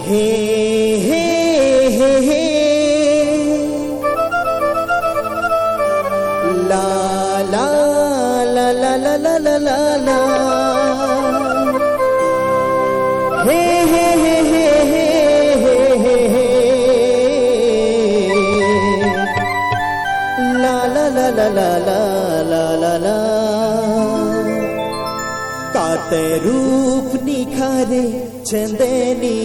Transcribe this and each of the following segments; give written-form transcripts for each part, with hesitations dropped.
हे हे हे हे ला ला ला ला ला ला ला ला ला हे हे हे हे हे हे हे ला ला ला ला ला ला ला ला ला ताते रूप निखारे चंदेनी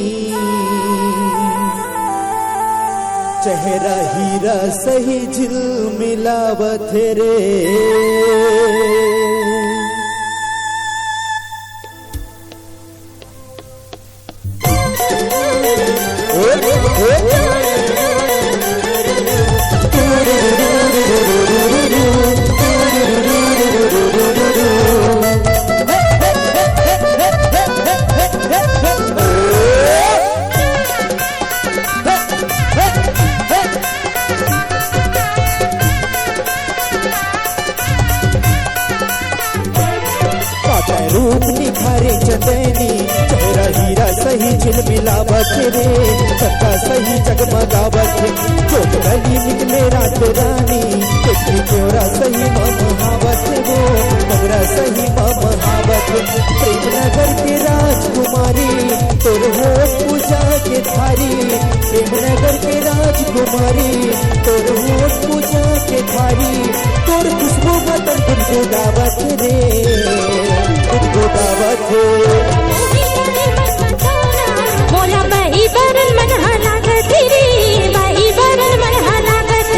चेहरा हीरा सही झिलमिलावत रे रूप निखारे चंदेनी चेहरा हीरा सही झिलमिलावत रे चक्का सही जगमगावत चोट गली निकले रात रानी देखी क्योरा सही महावत वो मगरा सही महावत प्रेम नगर के राजकुमारी तोर हो पूजा के थारी प्रेम नगर के राजकुमारी तोर हो पूजा के थारी तोर खुशबू बदन गुनगुनावत रे बोला बाई बरन मन लागत रे बाई बरन मन लागत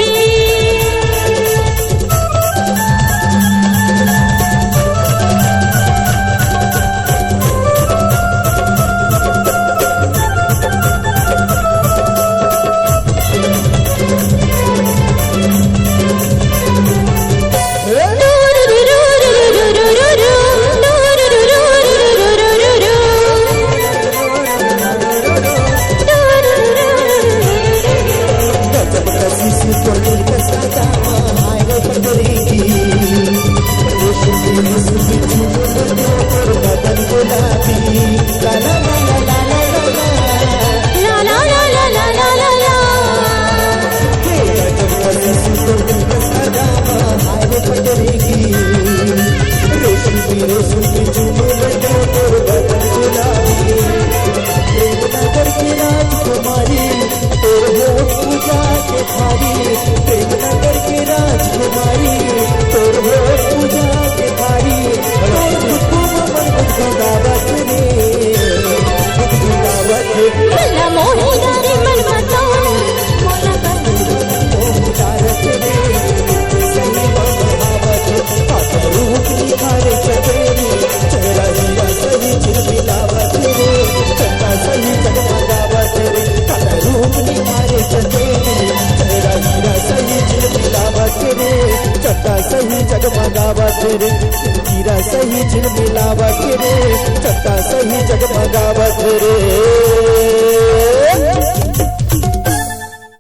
सही जगमगावत रे हीरा सही झिलमिलावत रे चक्का सही जगमगावत रे